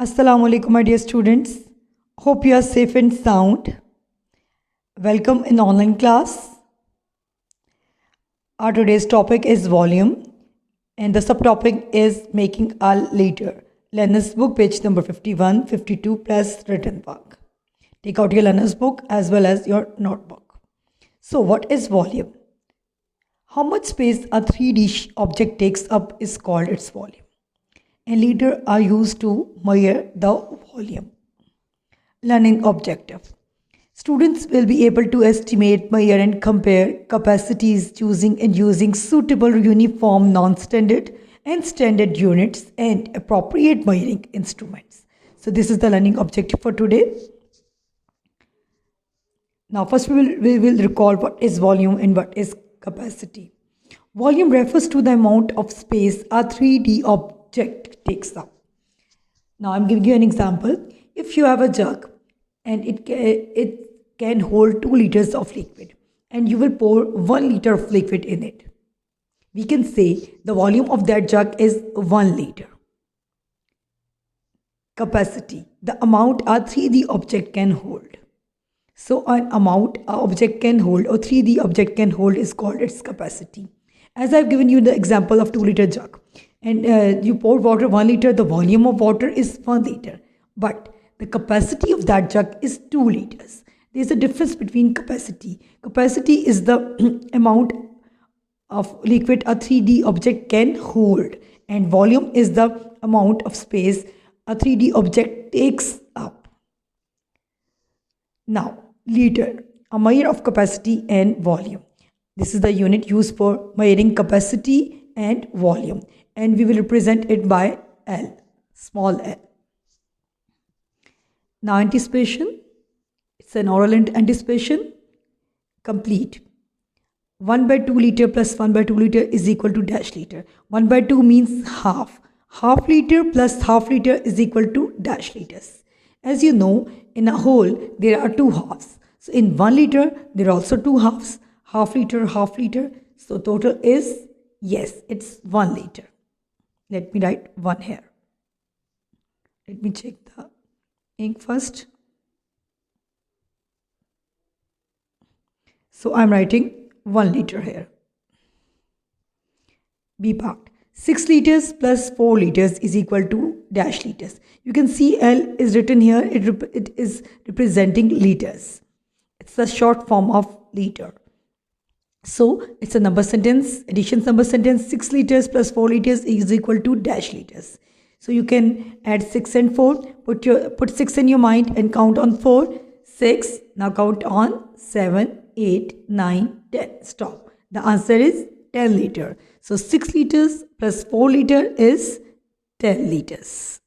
Assalamu alaikum, my dear students. Hope you are safe and sound. Welcome in online class. Our today's topic is volume, and the subtopic is making a leader. Learner's book, page number 51, 52 plus written work. Take out your learner's book as well as your notebook. So, what is volume? How much space a 3D object takes up is called its volume. And leader are used to measure the volume. Learning objective. Students will be able to estimate, measure and compare capacities choosing and using suitable uniform non-standard and standard units and appropriate measuring instruments. So this is the learning objective for today. Now first we will recall what is volume and what is capacity. Volume refers to the amount of space a 3D object takes up. Now I'm giving you an example. If you have a jug and it can hold 2 liters of liquid and you will pour 1 liter of liquid in it, we can say the volume of that jug is 1 liter. Capacity, the amount a 3D object can hold. So an amount an object can hold or 3D object can hold is called its capacity. As I've given you the example of 2 liter jug, and you pour water 1 liter, the volume of water is 1 liter, but the capacity of that jug is 2 liters. There's a difference between capacity. Capacity is the amount of liquid a 3D object can hold, and volume is the amount of space a 3D object takes up. Now, liter, a measure of capacity and volume. This is the unit used for measuring capacity and volume, and we will represent it by L, small l. Now anticipation, it's an oral anticipation, complete. 1 by 2 liter plus 1 by 2 liter is equal to dash liter. 1 by 2 means half. Half liter plus half liter is equal to dash liters. As you know, in a whole, there are 2 halves. So in 1 liter, there are also 2 halves, half liter, half liter. So total is, yes, it's 1 liter. Let me write 1 here. Let me check the ink first. So I'm writing 1 liter here. B part. 6 liters plus 4 liters is equal to dash liters. You can see L is written here. It is representing liters. It's the short form of liter. So it's a number sentence, addition number sentence. 6 liters plus 4 liters is equal to dash liters. So you can add 6 and 4. Put 6 in your mind and count on 4. 6. Now count on 7, 8, 9, 10. Stop. The answer is 10 liter. So 6 liters plus 4 liter is 10 liters.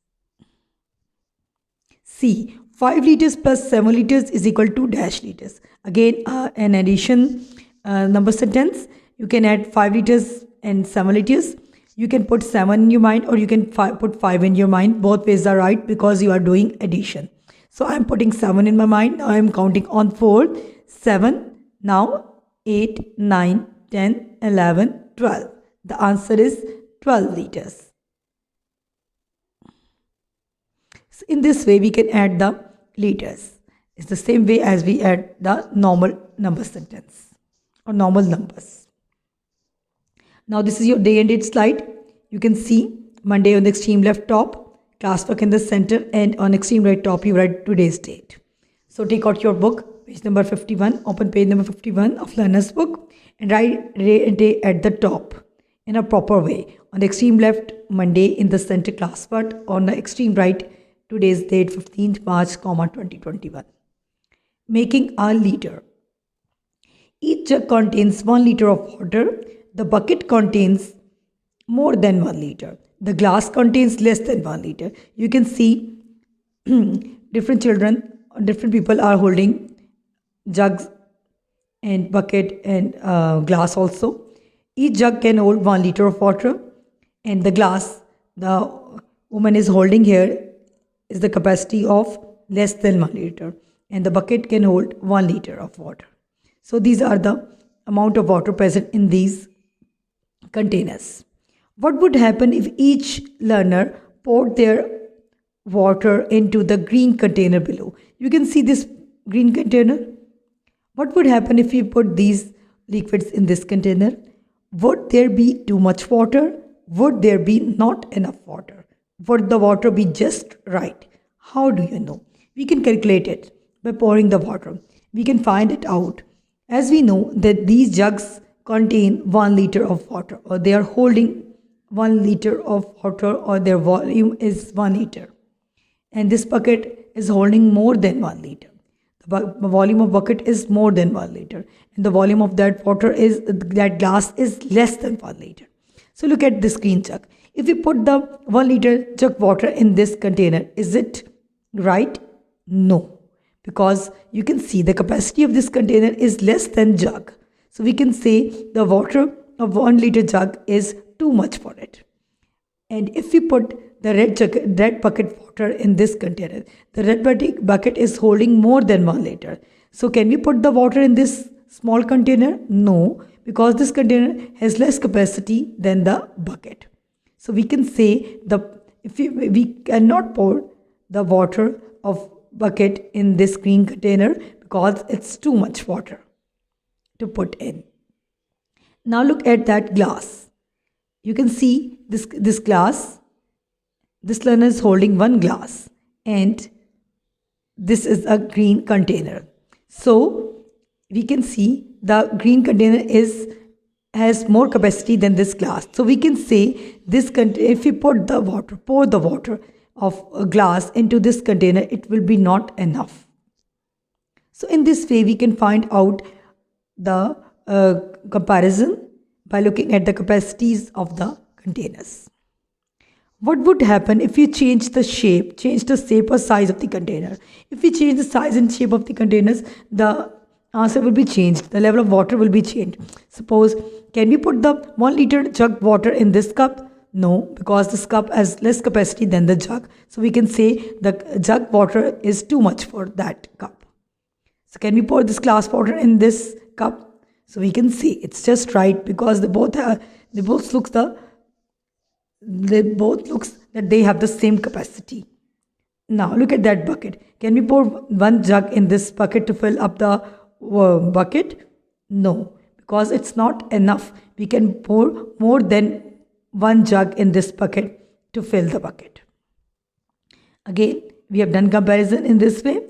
C. 5 liters plus 7 liters is equal to dash liters. Again, an addition number sentence. You can add 5 liters and 7 liters. You can put 7 in your mind or you can put 5 in your mind. Both ways are right because you are doing addition. So I am putting 7 in my mind. Now I am counting on 4, 7, now 8, 9, 10, 11, 12. The answer is 12 liters. So in this way we can add the liters. It's the same way as we add the normal number sentence or normal numbers. Now this is your day and date slide. You can see Monday on the extreme left top, classwork in the center, and on extreme right top you write today's date. So take out your book, page number 51, open page number 51 of learner's book and write day at the top in a proper way. On the extreme left, Monday, in the center classwork, on the extreme right, today's date 15th March, 2021. Making a liter. Each jug contains 1 liter of water. The bucket contains more than 1 liter. The glass contains less than 1 liter. You can see different children, different people are holding jugs and bucket and glass also. Each jug can hold 1 liter of water, and the glass the woman is holding here is the capacity of less than 1 liter, and the bucket can hold 1 liter of water. So these are the amount of water present in these containers. What would happen if each learner poured their water into the green container below. You can see this green container. What would happen if you put these liquids in this container? Would there be too much water? Would there be not enough water? Would the water be just right? How do you know? We can calculate it by pouring the water. We can find it out. As we know that these jugs contain 1 liter of water, or they are holding 1 liter of water, or their volume is 1 liter. And this bucket is holding more than 1 liter. The volume of bucket is more than 1 liter, and the volume of that glass is less than 1 liter. So look at this green jug. If we put the 1 liter jug water in this container, is it right? No, because you can see the capacity of this container is less than jug. So we can say the water of 1 liter jug is too much for it. And if we put the red bucket water in this container, the red bucket is holding more than 1 liter. So can we put the water in this small container? No, because this container has less capacity than the bucket. So we can say we cannot pour the water of bucket in this green container because it's too much water to put in. Now look at that glass. You can see this glass. This learner is holding 1 glass, and this is a green container. So we can see the green container has more capacity than this glass. So we can say if we pour the water of a glass into this container, it will be not enough. So in this way, we can find out the comparison by looking at the capacities of the containers. What would happen if you change the shape or size of the container? If we change the size and shape of the containers, the answer will be changed. The level of water will be changed. Suppose, can we put the 1 liter jug water in this cup? No, because this cup has less capacity than the jug. So we can say the jug water is too much for that cup. So can we pour this glass water in this cup? So we can see it's just right, because they both looks that they have the same capacity. Now look at that bucket. Can we pour 1 jug in this bucket to fill up the bucket? No, because it's not enough. We can pour more than 1 jug in this bucket to fill the bucket. Again, we have done comparison in this way.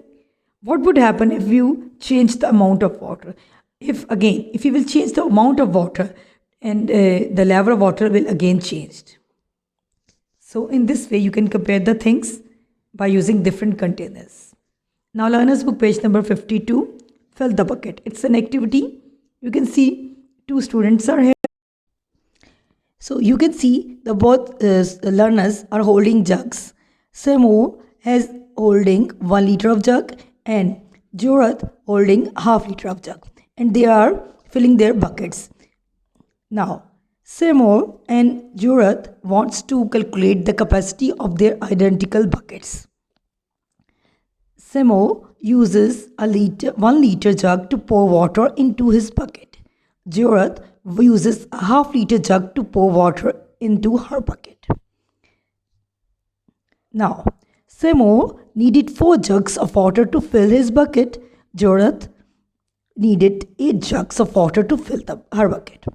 What would happen if you change the amount of water? If you will change the amount of water, and the level of water will again change. So in this way, you can compare the things by using different containers. Now learners book page number 52, fill the bucket. It's an activity. You can see 2 students are here. So you can see the both learners are holding jugs. Samo is holding 1 liter of jug, and Jorath holding half liter of jug, and they are filling their buckets. Now Samo and Jorath wants to calculate the capacity of their identical buckets. Samo uses a 1 liter jug to pour water into his bucket. Jorath uses a half liter jug to pour water into her bucket. Now, Samo needed 4 jugs of water to fill his bucket. Jorath needed 8 jugs of water to fill her bucket.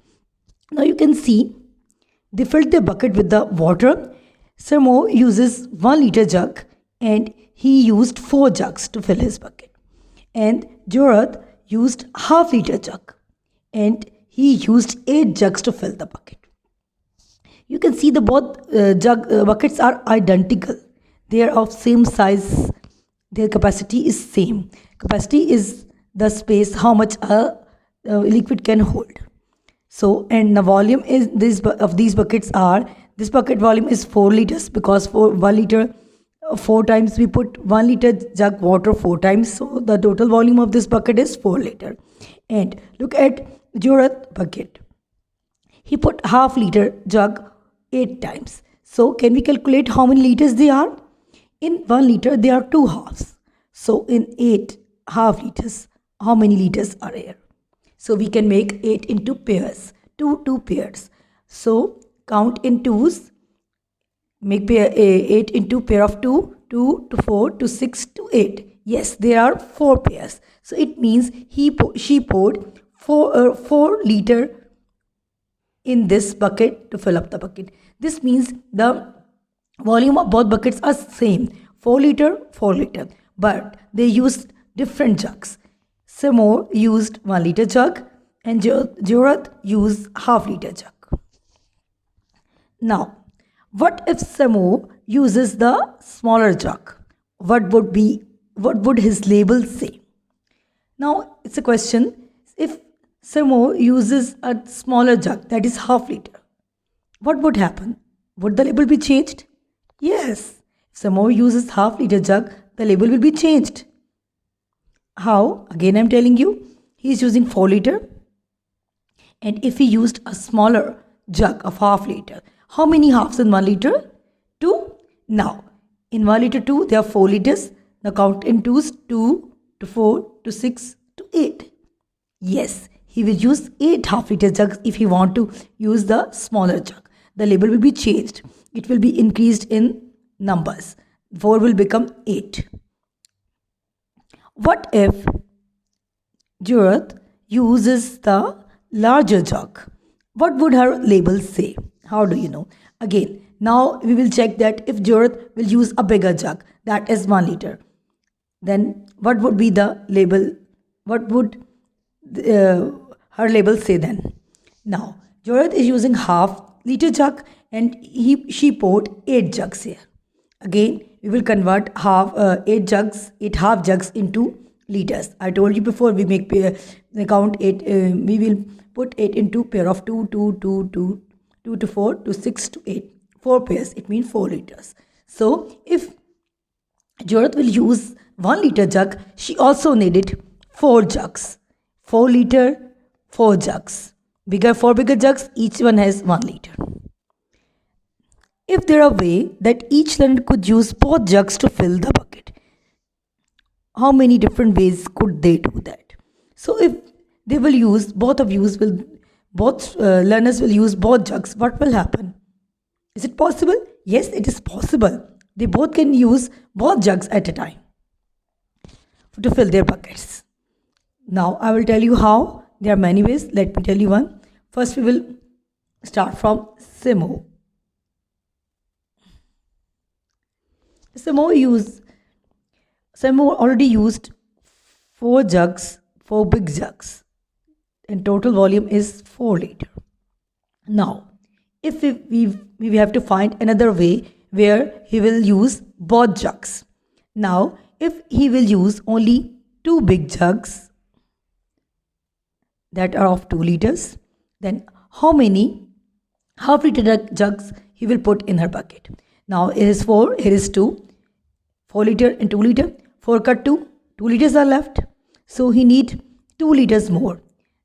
Now you can see they filled their bucket with the water. Samo uses 1 liter jug, and he used 4 jugs to fill his bucket. And Jorath used half liter jug, and he used 8 jugs to fill the bucket. You can see the both buckets are identical. They are of same size. Their capacity is same. Capacity is the space how much a liquid can hold. So, and the volume is of these buckets are, this bucket volume is 4 liters, because for 1 liter 4 times we put 1 liter jug water 4 times. So the total volume of this bucket is 4 liter. And look at Jorath bucket. He put half liter jug 8 times. So can we calculate how many liters they are? In 1 liter there are 2 halves. So in 8 half liters, how many liters are there? So we can make 8 into pairs, 2 pairs. So count in twos, make 8 into pair of 2, 2 to 4 to 6 to 8. Yes, there are 4 pairs. So it means she poured 4 liter in this bucket to fill up the bucket. This means the volume of both buckets are same, 4 liter, 4 liter, but they used different jugs. Samo used 1 liter jug and Jorat used half liter jug. Now, what if Samo uses the smaller jug? What would his label say? Now, it's a question. If Samo uses a smaller jug, that is half liter, what would happen? Would the label be changed? Yes. If Samo uses half liter jug, the label will be changed. How? Again, I'm telling you, he is using 4 liter. And if he used a smaller jug of half liter, how many halves in 1 liter? 2. Now, in 1 liter 2, there are 4 liters. Now count in 2s, 2 to 4 to 6 to 8. Yes, he will use 8 half liter jugs if he want to use the smaller jug. The label will be changed. It will be increased in numbers. 4 will become 8. What if Jorat uses the larger jug? What would her label say? How do you know? Again, now we will check that if Jorat will use a bigger jug, that is 1 liter, then what would be the label? What would her label say then? Now, Jorat is using half liter jug and she poured 8 jugs here. Again, we will convert 8 half jugs into liters. I told you before, we count 8, we will put 8 into pair of 2 to 4 to 6 to 8. 4 pairs, it means 4 liters. So, if Jorat will use 1 liter jug, she also needed 4 jugs. 4 liter, 4 jugs. 4 bigger jugs, each one has 1 liter. If there are a way that each learner could use both jugs to fill the bucket, how many different ways could they do that? So if they will use, both learners will use both jugs, what will happen? Is it possible? Yes, it is possible. They both can use both jugs at a time to fill their buckets. Now I will tell you how. There are many ways. Let me tell you one. First we will start from Samo. Samo already used 4 jugs, 4 big jugs, and total volume is 4 liter. Now, if we have to find another way where he will use both jugs. Now, if he will use only 2 big jugs that are of 2 liters, then how many half liter jugs he will put in her bucket? Now, here is 4, here is 2. 4 liter and 2 liter. 4 cut 2. 2 liters are left. So he need 2 liters more.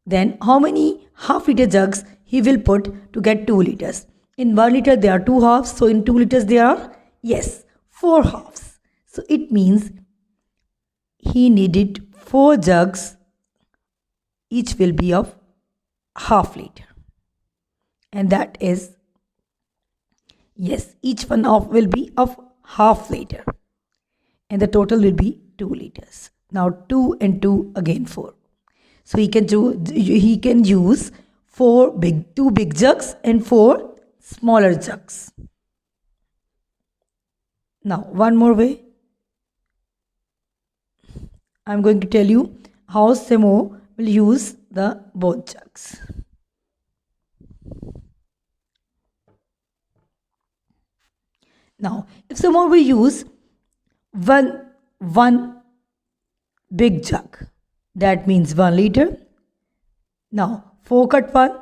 Then how many half liter jugs he will put to get 2 liters? In 1 liter there are 2 halves. So in 2 liters there are, yes, 4 halves. So it means he needed 4 jugs. Each will be of half liter. And that is, yes, each one will be of half liter. And the total will be 2 liters. Now 2 and 2 again 4. So he can use 2 big jugs and 4 smaller jugs. Now one more way. I'm going to tell you how Samo will use the both jugs. Now if Samo will use one big jug, that means 1 liter. Now 4 cut 1,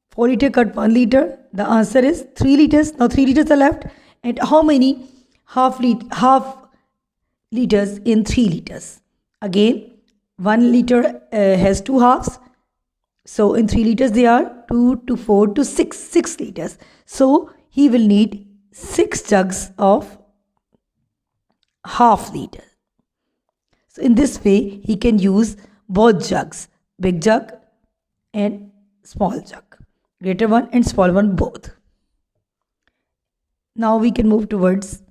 4 liter cut 1 liter, the answer is 3 liters. Now 3 liters are left. And how many half liters in 3 liters? Again, 1 liter has 2 halves. So in 3 liters there are 2 to 4 to 6 liters. So he will need 6 jugs of half liter. So in this way he can use both jugs, big jug and small jug, greater one and small one both. Now we can move towards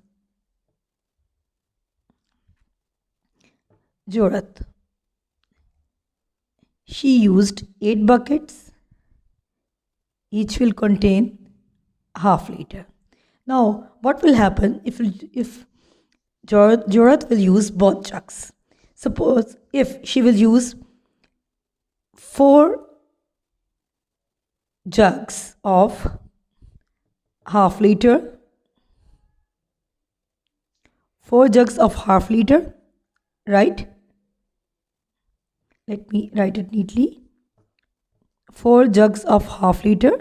Jorat. She used 8 buckets. Each will contain half liter. Now, what will happen if Jorat will use both jugs? Suppose if she will use 4 jugs of half liter, 4 jugs of half liter, right? Let me write it neatly. 4 jugs of half liter.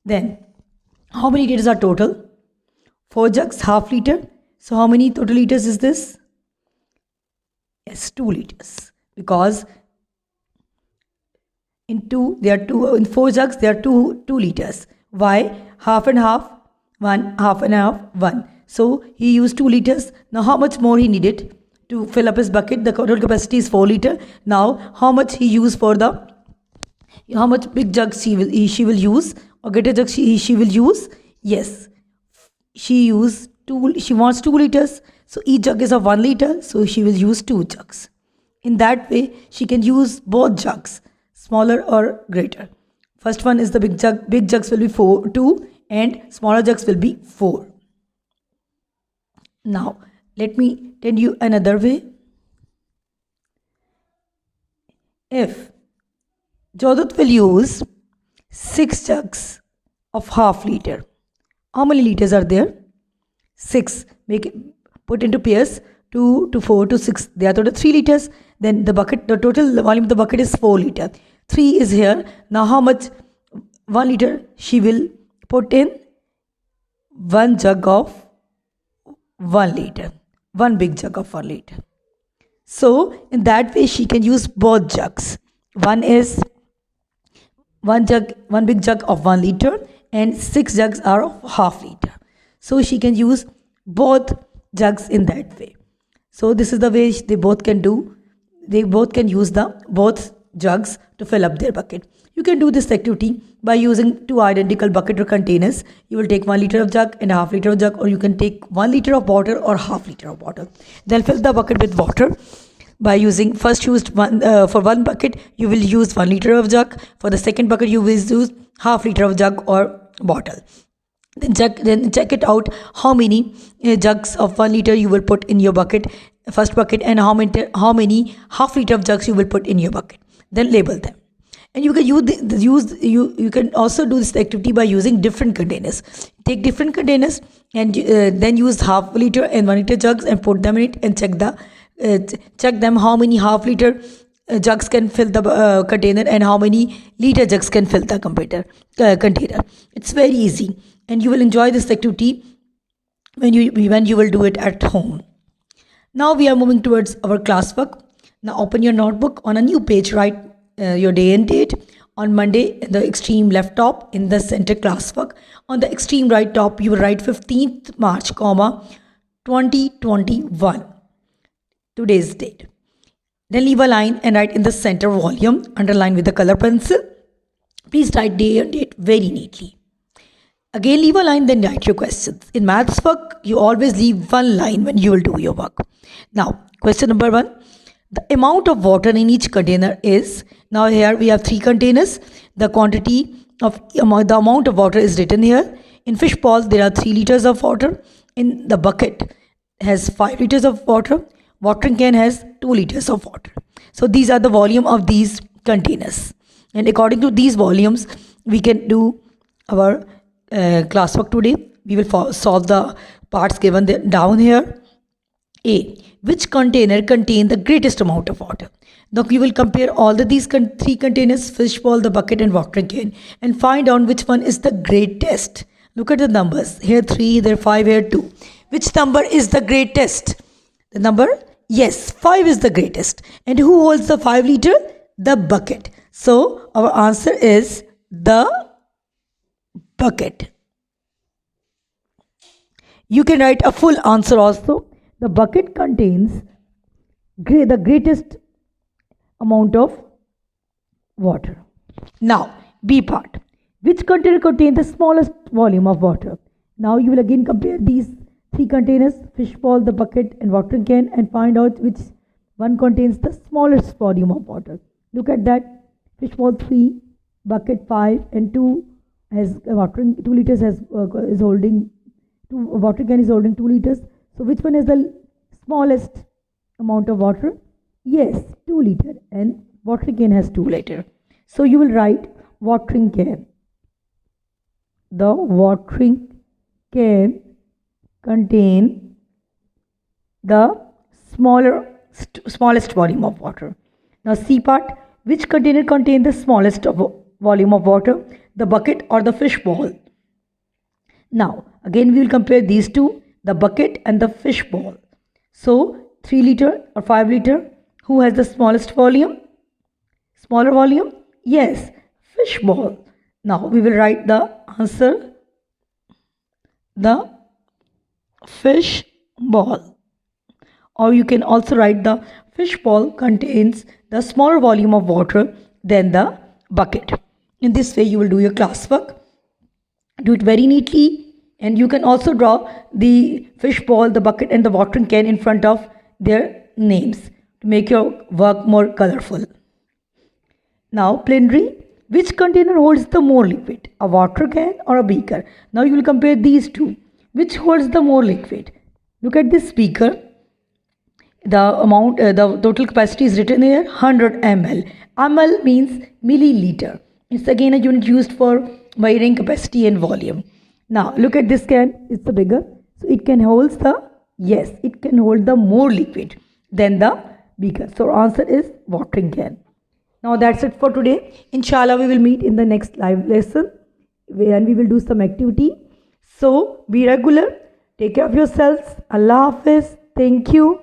Then, how many liters are total? 4 jugs, half liter. So, how many total liters is this? Yes, 2 liters. Because in 4 jugs, there are 2 liters. Why? Half and half, 1, half and half, 1. So, he used 2 liters. Now, how much more he needed to fill up his bucket? The total capacity is 4 liter. Now, how much he used for how much big jugs she will use, or greater jugs she will use? Yes, she wants 2 liters. So each jug is of 1 liter. So she will use 2 jugs. In that way, she can use both jugs, smaller or greater. First one is the big jug. Big jugs will be 2, and smaller jugs will be 4. Now, let me tell you another way. If Jodhat will use 6 jugs of half liter, how many liters are there? 6. Put into pairs. 2 to 4 to 6. They are total 3 liters. Then the total volume of the bucket is 4 liter. 3 is here. Now how much? 1 liter she will put in 1 jug of 1 liter. 1 big jug of 1 liter. So in that way she can use both jugs. One is 1 big jug of 1 liter, and 6 jugs are of half liter. So she can use both jugs in that way. So this is the way they both can do. They both can use both jugs to fill up their bucket. You can do this activity by using 2 identical bucket or containers. You will take 1 liter of jug and a half liter of jug, or you can take 1 liter of water or half liter of water. Then fill the bucket with water. By using for 1 bucket, you will use 1 liter of jug. For the second bucket, you will use half liter of jug or bottle. Then check it out how many jugs of 1 liter you will put in your bucket, first bucket, and how many half liter of jugs you will put in your bucket. Then label them. And you can you can also do this activity by using different containers. Take different containers and then use half liter and 1 liter jugs and put them in it, and check them how many half liter jugs can fill the container and how many liter jugs can fill the container. It's very easy, and you will enjoy this activity when you will do it at home. Now we are moving towards our classwork. Now open your notebook. On a new page, write your day and date. On Monday, in the extreme left top, in the center, classwork. On the extreme right top, you will write 15th March, 2021. Today's date. Then leave a line and write in the center volume, underline with the color pencil. Please write day and date very neatly. Again leave a line, then write your questions. In maths work, you always leave 1 line when you will do your work. Now, question number 1. The amount of water in each container is, now here we have 3 containers. The amount of water is written here. In fish bowl, there are 3 liters of water. In the bucket has 5 liters of water. Watering can has 2 liters of water. So these are the volume of these containers. And according to these volumes, we can do our classwork today. We will solve the parts given down here. A. Which container contain the greatest amount of water? Now we will compare all these 3 containers, fish bowl, the bucket and watering can, and find out which one is the greatest. Look at the numbers. Here 3, there 5, here 2. Which number is the greatest? The number? Yes, 5 is the greatest. And who holds the 5 liter? The bucket. So our answer is the bucket. You can write a full answer also. The bucket contains the greatest amount of water. Now, B part. Which container contains the smallest volume of water? Now you will again compare these 3 containers, fish bowl, the bucket and watering can, and find out which One contains the smallest volume of water. Look at that. Fish bowl 3, bucket 5, and 2 has watering 2 liters is holding 2 water can is holding 2 liters. So which one has the smallest amount of water? Yes, 2 liter, and watering can has 2 liter. So you will write watering can. The watering can contain the smallest volume of water. Now C part, which container contain the smallest volume of water, the bucket or the fish bowl? Now again we will compare these two, the bucket and the fish bowl. So 3 liter or 5 liter, who has the smallest volume? Smaller volume? Yes, fish bowl. Now we will write the answer, the fish bowl. Or you can also write the fish bowl contains the smaller volume of water than the bucket. In this way you will do your classwork. Do it very neatly, and you can also draw the fish bowl, the bucket and the watering can in front of their names to make your work more colorful. Now plenary, which container holds the more liquid, a water can or a beaker? Now you will compare these two. Which holds the more liquid? Look at this beaker. The amount, the total capacity is written here 100 ml. ml means milliliter. It's again a unit used for measuring capacity and volume. Now look at this can, it's the bigger. So it can hold it can hold the more liquid than the beaker. So answer is watering can. Now that's it for today. Inshallah we will meet in the next live lesson and we will do some activity. So be regular. Take care of yourselves. Allah Hafiz. Thank you.